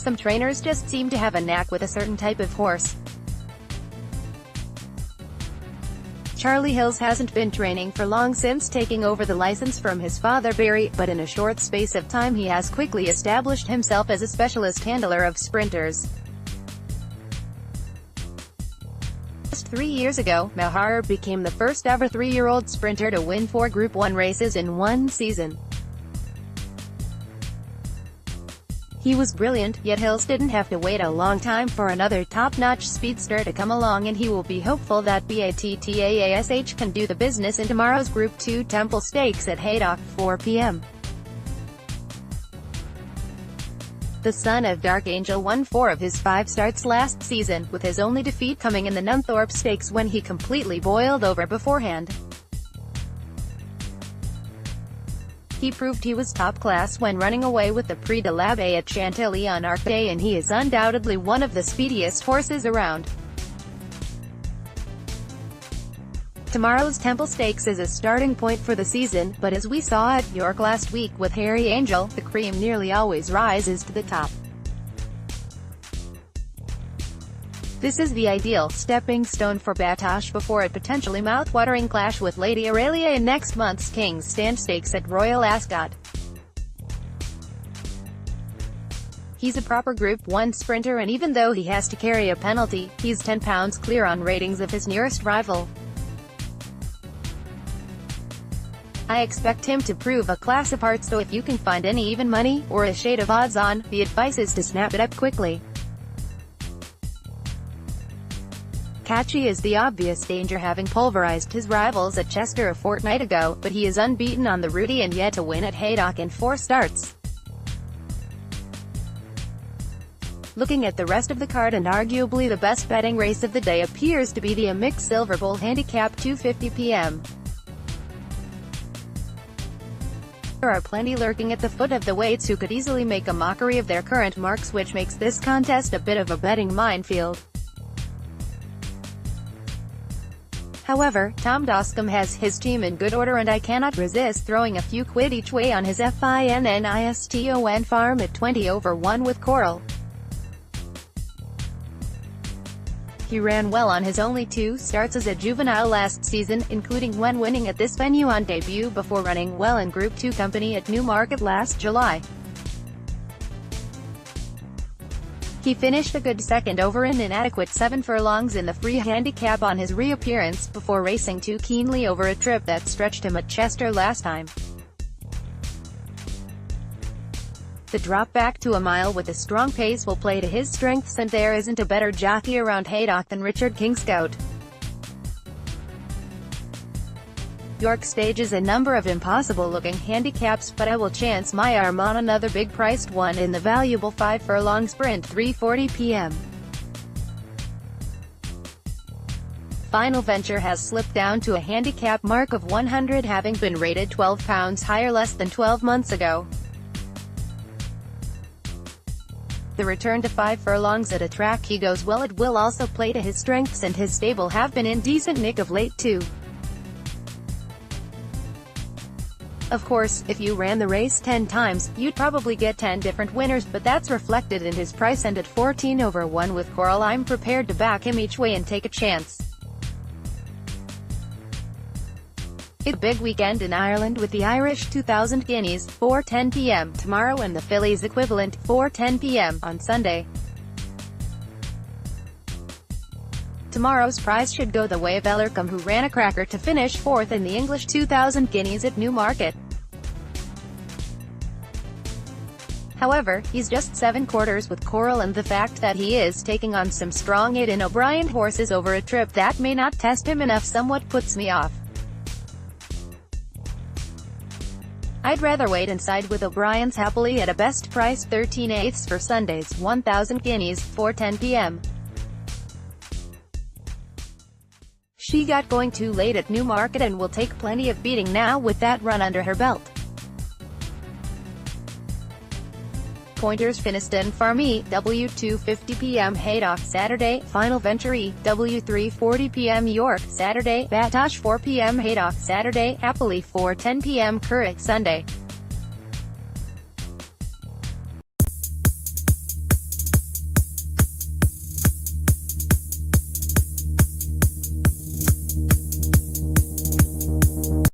Some trainers just seem to have a knack with a certain type of horse. Charlie Hills hasn't been training for long since taking over the license from his father Barry, but in a short space of time he has quickly established himself as a specialist handler of sprinters. Just 3 years ago, Malhar became the first ever 3-year-old sprinter to win 4 Group 1 races in one season. He was brilliant, yet Hills didn't have to wait a long time for another top-notch speedster to come along, and he will be hopeful that Battaash can do the business in tomorrow's Group 2 Temple Stakes at Haydock, 4 p.m. The son of Dark Angel won 4 of his 5 starts last season, with his only defeat coming in the Nunthorpe Stakes when he completely boiled over beforehand. He proved he was top class when running away with the Prix de l'Abbé at Chantilly on Arc Day, and he is undoubtedly one of the speediest horses around. Tomorrow's Temple Stakes is a starting point for the season, but as we saw at York last week with Harry Angel, the cream nearly always rises to the top. This is the ideal stepping stone for Battaash before a potentially mouth-watering clash with Lady Aurelia in next month's King's Stand Stakes at Royal Ascot. He's a proper Group 1 sprinter, and even though he has to carry a penalty, he's 10 pounds clear on ratings of his nearest rival. I expect him to prove a class apart, so if you can find any even money, or a shade of odds on, the advice is to snap it up quickly. Catchy is the obvious danger, having pulverized his rivals at Chester a fortnight ago, but he is unbeaten on the Rudy and yet to win at Haydock in 4 starts. Looking at the rest of the card, and arguably the best betting race of the day appears to be the Amick Silver Bull Handicap, 2:50 p.m. There are plenty lurking at the foot of the weights who could easily make a mockery of their current marks, which makes this contest a bit of a betting minefield. However, Tom Doscombe has his team in good order, and I cannot resist throwing a few quid each way on his FINNISTON farm at 20/1 with Coral. He ran well on his only 2 starts as a juvenile last season, including when winning at this venue on debut before running well in Group 2 company at Newmarket last July. He finished a good second over an inadequate 7 furlongs in the free handicap on his reappearance, before racing too keenly over a trip that stretched him at Chester last time. The drop back to a mile with a strong pace will play to his strengths, and there isn't a better jockey around Haydock than Richard Kingscote. York stages a number of impossible-looking handicaps, but I will chance my arm on another big-priced one in the valuable 5-furlong sprint, 3:40 p.m. Final Venture has slipped down to a handicap mark of 100, having been rated 12 pounds higher less than 12 months ago. The return to 5 furlongs at a track he goes well at will also play to his strengths, and his stable have been in decent nick of late too. Of course, if you ran the race 10 times, you'd probably get 10 different winners, but that's reflected in his price, and at 14/1 with Coral I'm prepared to back him each way and take a chance. It's a big weekend in Ireland with the Irish 2,000 guineas, 4:10 p.m. tomorrow, and the Fillies equivalent, 4:10 p.m. on Sunday. Tomorrow's prize should go the way of Ellercombe, who ran a cracker to finish 4th in the English 2,000 guineas at Newmarket. However, he's just 7 quarters with Coral, and the fact that he is taking on some strong Aidan O'Brien horses over a trip that may not test him enough somewhat puts me off. I'd rather wait and side with O'Brien's happily at a best price 13/8 for Sunday's 1,000 guineas, 4:10 p.m. She got going too late at Newmarket and will take plenty of beating now with that run under her belt. Pointers Finiston Farm EW 2:50 p.m. Haydock Saturday, Final Venture EW 3:40 p.m. York Saturday, Battaash 4 p.m. Haydock Saturday, Happily 4:10 p.m. Curragh Sunday.